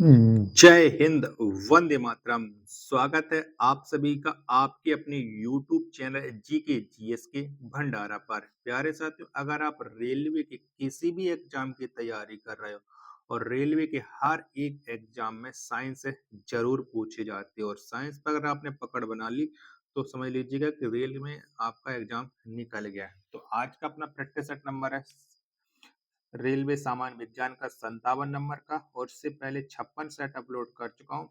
जय हिंद, वंदे मातरम। स्वागत है आप सभी का आपके अपने यूट्यूब चैनल जीके जीएस के भंडारा पर। प्यारे साथियों, अगर आप रेलवे के किसी भी एग्जाम की तैयारी कर रहे हो और रेलवे के हर एक एग्जाम में साइंस जरूर पूछे जाते हो और साइंस पर अगर आपने पकड़ बना ली तो समझ लीजिएगा कि रेल में आपका एग्जाम निकल गया है। तो आज का अपना प्रैक्टिस सेट नंबर है रेलवे सामान्य विज्ञान का 57 नंबर का, और इससे पहले 56 सेट अपलोड कर चुका हूँ।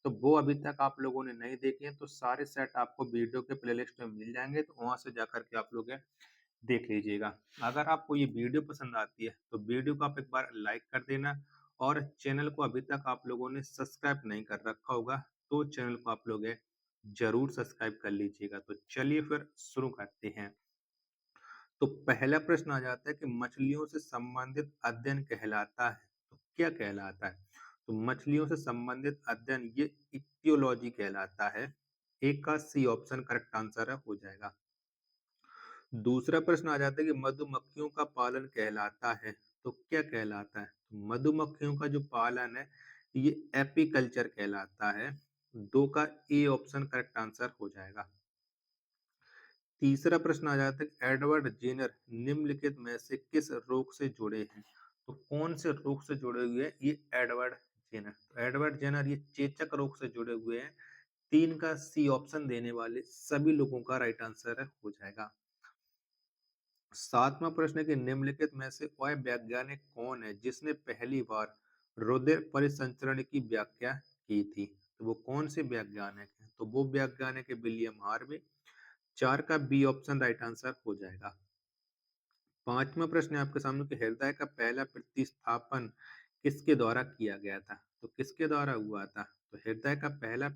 तो वो अभी तक आप लोगों ने नहीं देखे हैं तो सारे सेट आपको वीडियो के प्लेलिस्ट में मिल जाएंगे, तो वहां से जाकर के आप लोग देख लीजिएगा। अगर आपको ये वीडियो पसंद आती है तो वीडियो को आप एक बार लाइक कर देना, और चैनल को अभी तक आप लोगों ने सब्सक्राइब नहीं कर रखा होगा तो चैनल को आप लोग जरूर सब्सक्राइब कर लीजिएगा। तो चलिए फिर शुरू करते हैं। तो पहला प्रश्न आ जाता है कि मछलियों से संबंधित अध्ययन कहलाता है, तो क्या कहलाता है? तो मछलियों से संबंधित अध्ययन ये इक्तियोलॉजी कहलाता है। एक का सी ऑप्शन करेक्ट आंसर है, हो जाएगा। दूसरा प्रश्न आ जाता है कि मधुमक्खियों का पालन कहलाता है, तो क्या कहलाता है? तो मधुमक्खियों का जो पालन है ये एपीकल्चर कहलाता है। दो का ए ऑप्शन करेक्ट आंसर हो जाएगा। तीसरा प्रश्न आ जाता है कि एडवर्ड जेनर निम्नलिखित में से किस रोग से जुड़े हैं? तो कौन से रोग से जुड़े हुए हैं ये एडवर्ड जेनर? तो एडवर्ड जेनर ये चेचक रोग से जुड़े हुए हैं। तीन का सी ऑप्शन देने वाले सभी लोगों का राइट आंसर है, हो जाएगा। सातवां प्रश्न है कि निम्नलिखित में से वह वैज्ञानिक कौन है जिसने पहली बार रुधिर परिसंचरण की व्याख्या की थी? तो वो कौन से वैज्ञानिक हैं? तो वो वैज्ञानिक है विलियम हार्वे। चार का बी ऑप्शन राइट आंसर हो जाएगा। पांचवा प्रश्न है आपके सामने कि हृदय का पहला प्रतिस्थापन किसके द्वारा किया गया था? तो किसके द्वारा हुआ था? तो हृदय का पहला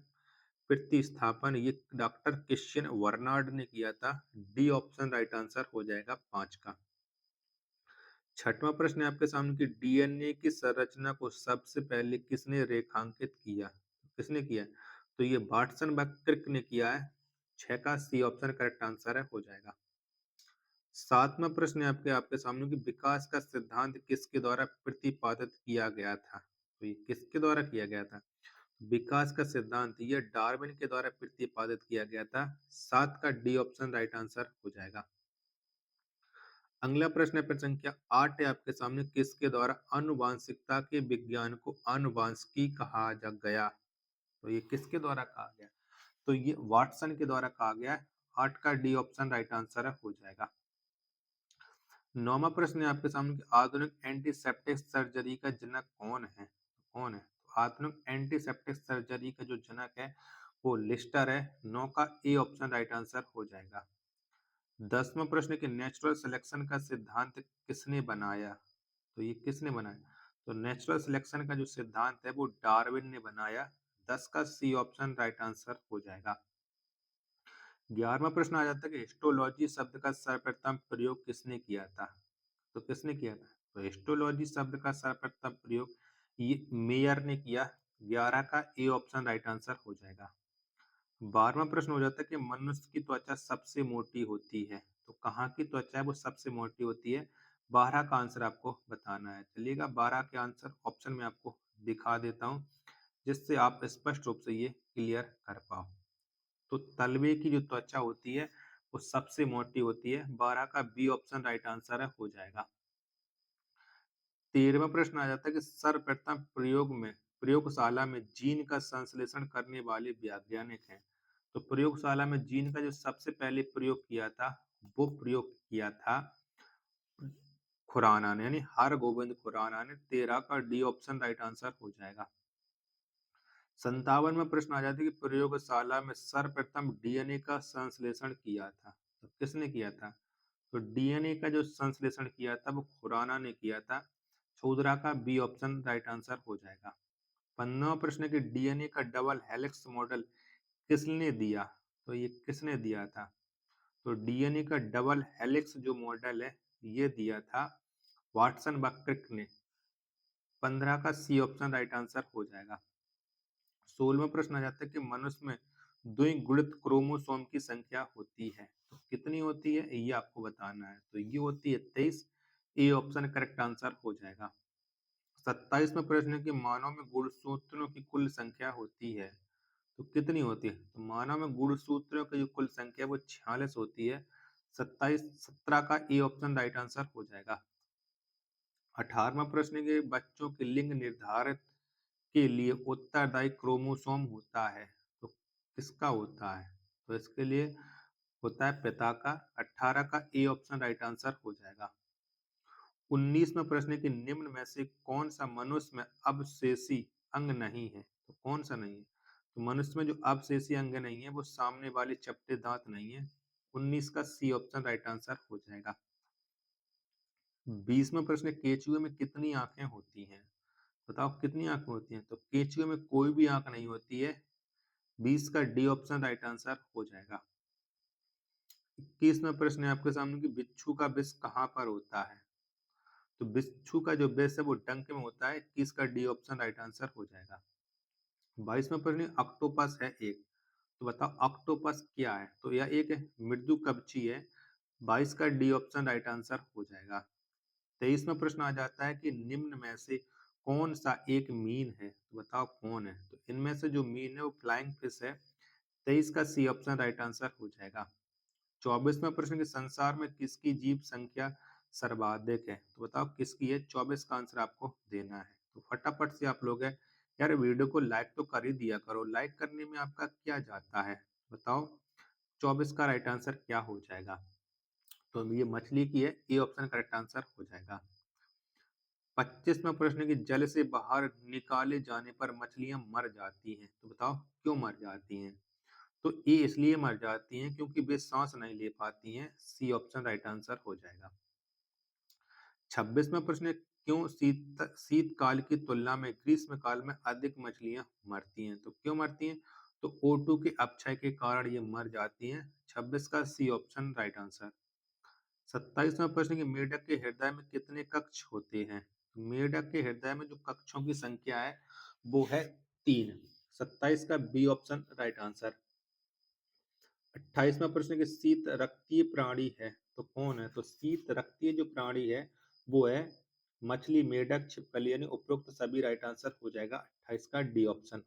प्रतिस्थापन ये डॉक्टर क्रिश्चियन वर्नार्ड ने किया था। डी ऑप्शन राइट आंसर हो जाएगा पांच का। छठवां प्रश्न है आपके सामने कि डीएनए की संरचना को सबसे पहले किसने रेखांकित किया? किसने किया? तो ये वाटसन बक्रिक ने किया है। छह का सी ऑप्शन करेक्ट आंसर है, हो जाएगा। सातवां प्रश्न है आपके आपके सामने कि विकास का सिद्धांत किसके द्वारा प्रतिपादित किया गया था? तो ये किसके द्वारा किया गया था? विकास का सिद्धांत ये डार्विन के द्वारा प्रतिपादित किया गया था। सात का डी ऑप्शन राइट आंसर हो जाएगा। अगला प्रश्न है प्रश्न संख्या 8 है आपके सामने, किसके द्वारा आनुवांशिकता के विज्ञान को आनुवांशिकी कहा जा गया? तो ये किसके द्वारा कहा गया? तो ये वाटसन के द्वारा कहा गया है। 8 का डी ऑप्शन राइट आंसर है, हो जाएगा। नौवां प्रश्न है आपके सामने कि आधुनिक एंटीसेप्टिक सर्जरी का जनक कौन है? कौन है? तो आधुनिक एंटीसेप्टिक सर्जरी का जो जनक है वो लिस्टर है। 9 का ए ऑप्शन राइट आंसर हो जाएगा। 10वां प्रश्न है कि नेचुरल सिलेक्शन का सिद्धांत किसने बनाया? तो ये किसने बनाया? तो नेचुरल सिलेक्शन का जो सिद्धांत है वो डार्विन ने बनाया। 10 का सी ऑप्शन राइट आंसर हो जाएगा। 11वां प्रश्न आ जाता है कि हिस्टोलॉजी शब्द का सर्वप्रथम प्रयोग किसने किया था? तो किसने किया था? तो हिस्टोलॉजी शब्द का सर्वप्रथम प्रयोग ये मेयर ने किया। 11 का ए ऑप्शन राइट आंसर हो जाएगा। 12वां प्रश्न हो जाता है कि मनुष्य की त्वचा सबसे मोटी होती है, तो कहाँ की त्वचा है वो सबसे मोटी होती है? 12 का आंसर आपको बताना है। चलिएगा 12 के आंसर ऑप्शन में आपको दिखा देता हूँ जिससे आप स्पष्ट रूप से ये क्लियर कर पाओ। तो तलवे की जो त्वचा होती है वो सबसे मोटी होती है। 12 का बी ऑप्शन राइट आंसर है, हो जाएगा। 13वां प्रश्न आ जाता है कि सर्वप्रथम प्रयोगशाला में जीन का संश्लेषण करने वाले वैज्ञानिक हैं। तो प्रयोगशाला में जीन का जो सबसे पहले प्रयोग किया था वो प्रयोग किया था खुराना ने, यानी हरगोविंद खुराना ने। 13 का डी ऑप्शन राइट आंसर हो जाएगा। 57वां प्रश्न आ जाता है कि प्रयोगशाला में सर्वप्रथम डीएनए का संश्लेषण किया था, तो किसने किया था? तो डीएनए का जो संश्लेषण किया था वो खुराना ने किया था। 14 का बी ऑप्शन राइट आंसर हो जाएगा। 15वां प्रश्न है कि डीएनए का डबल हेलिक्स मॉडल किसने दिया? तो ये किसने दिया था? तो डीएनए का डबल हेलिक्स जो मॉडल है ये दिया था वाटसन बक्रिक ने। 15 का सी ऑप्शन राइट आंसर हो जाएगा। 16वां प्रश्न आ जाता है कि मनुष्य में द्विगुणित क्रोमोसोम की संख्या होती है, तो कितनी होती है ये आपको बताना है। तो ये होती है 23। ए ऑप्शन करेक्ट आंसर हो जाएगा। 27वां प्रश्न है कि मानव में गुणसूत्रों की कुल संख्या होती है, तो कितनी होती है? तो मानव में गुणसूत्रों की जो कुल संख्या है वो 46 होती है। 17 का ए ऑप्शन राइट आंसर हो जाएगा। 18वां प्रश्न है कि बच्चों के लिंग निर्धारित के लिए उत्तरदायी क्रोमोसोम होता है, तो किसका होता है? तो इसके लिए होता है पिता का। 18 का ए ऑप्शन राइट आंसर हो जाएगा। 19वां प्रश्न है कि निम्न में से कौन सा मनुष्य में अवशेषी अंग नहीं है? तो कौन सा नहीं है? तो मनुष्य में जो अवशेषी अंग नहीं है वो सामने वाले चपटे दांत नहीं है। 19 का सी ऑप्शन राइट आंसर हो जाएगा। 20वां प्रश्न है केचुए में कितनी आंखें होती हैं? बताओ कितनी आंखें होती हैं? तो केचुए में कोई भी आंख नहीं होती है। 20 का डी ऑप्शन राइट आंसर हो जाएगा। 21वां प्रश्न है आपके सामने कि बिच्छू का विष कहाँ पर होता है? तो बिच्छू का जो विष है वो डंक में होता है। 21 का डी ऑप्शन राइट आंसर हो जाएगा। 22वां प्रश्न है ऑक्टोपस है एक, तो बताओ ऑक्टोपस क्या है? तो यह एक मृदुकवची है। 22 का डी ऑप्शन राइट आंसर हो जाएगा। 23वां प्रश्न आ जाता है कि निम्न में से कौन सा एक मीन है? तो बताओ कौन है? तो इनमें से जो मीन है वो फ्लाइंग फिश है। 23 का सी ऑप्शन राइट आंसर हो जाएगा। 24वां प्रश्न कि संसार में किसकी जीव संख्या सर्वाधिक है? तो बताओ किसकी है? 24 का आंसर आपको देना है। तो फटाफट से आप लोग है यार वीडियो को लाइक तो कर ही दिया करो। लाइक करने में आपका क्या जाता है? बताओ 24 का राइट आंसर क्या हो जाएगा? तो ये मछली की है। ए ऑप्शन करेक्ट आंसर हो जाएगा। 25वां प्रश्न कि जल से बाहर निकाले जाने पर मछलियां मर जाती हैं, तो बताओ क्यों मर जाती हैं? तो ये इसलिए मर जाती हैं क्योंकि वे सांस नहीं ले पाती हैं। सी ऑप्शन राइट आंसर हो जाएगा। 26वां प्रश्न है क्यों शीतकाल की तुलना में ग्रीष्म काल में अधिक मछलियां मरती हैं? तो क्यों मरती हैं? तो O2 के अपक्षय के कारण ये मर जाती हैं। 26 का सी ऑप्शन राइट आंसर। 27वां प्रश्न कि मेढक के हृदय में कितने कक्ष होते हैं? मेढक के हृदय में जो कक्षों की संख्या है वो है 3। 27 का बी ऑप्शन राइट आंसर। 28वां प्रश्न कि शीत रक्तीय प्राणी है तो कौन है? तो शीत रक्तीय जो प्राणी है वो है मछली, मेढक, छिपकली यानी उपरोक्त सभी राइट आंसर हो जाएगा। 28 का डी ऑप्शन।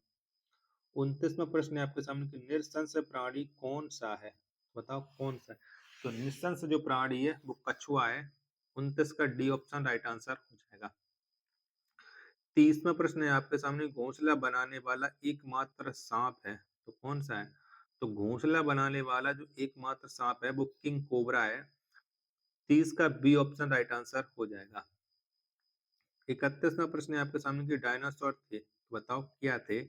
29वां प्रश्न है आपके सामने कि निरसंस प्राणी कौन सा है? बताओ कौन सा है? तो निरसंस जो प्राणी है वो कछुआ है। 29 का डी ऑप्शन राइट आंसर हो जाएगा। 30वां प्रश्न है आपके सामने घोंसला बनाने वाला एकमात्र सांप है तो कौन सा है? तो घोंसला बनाने वाला जो एकमात्र सांप है वो किंग कोबरा है। 30 का बी ऑप्शन राइट आंसर हो जाएगा। 31वां प्रश्न है आपके सामने कि डायनासोर थे तो बताओ क्या थे?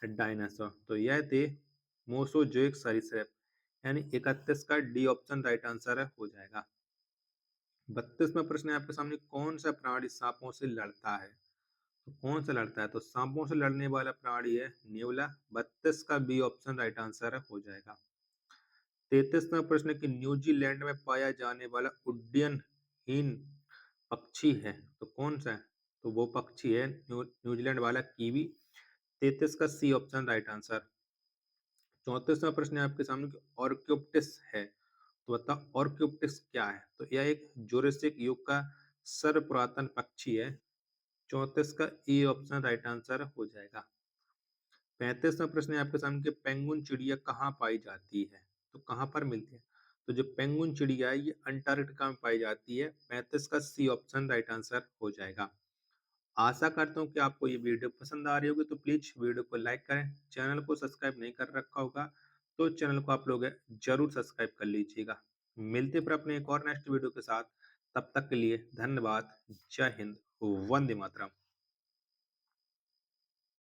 डायनासोर तो यह थे मोसोजोइक सरीसृप यानी 31 का डी ऑप्शन राइट आंसर है हो जाएगा। 32वां प्रश्न है आपके सामने कौन सा प्राणी सांपों से लड़ता है? तो कौन सा लड़ता है? तो सांपों से लड़ने वाला प्राणी है नेवला। 32 का बी ऑप्शन राइट आंसर है हो जाएगा। 33वां प्रश्न कि न्यूजीलैंड में पाया जाने वाला उड्डयनहीन पक्षी है तो कौन सा है? तो वो पक्षी है न्यूजीलैंड वाला कीवी। 33 का सी ऑप्शन राइट आंसर। 34वां प्रश्न है आपके सामने कि ऑर्क्योप्टिस है तो बताओ ऑर्क्योप्टिस क्या है? तो यह एक जुरासिक युग का सर्व पुरातन पक्षी है। 34 का ए ऑप्शन राइट आंसर हो जाएगा। 35वां प्रश्न है आपके सामने कि पेंगुइन चिड़िया कहाँ पाई जाती है? तो कहाँ पर मिलती है? तो जो पेंगुइन चिड़िया है ये अंटार्कटिका में पाई जाती है। 35 का सी ऑप्शन राइट आंसर हो जाएगा। आशा करता हूँ कि आपको ये वीडियो पसंद आ रही होगी तो प्लीज वीडियो को लाइक करें। चैनल को सब्सक्राइब नहीं कर रखा होगा तो चैनल को आप लोग जरूर सब्सक्राइब कर लीजिएगा। मिलते फिर अपने एक और नेक्स्ट वीडियो के साथ। तब तक के लिए धन्यवाद। जय हिंद। वंदे मातरम।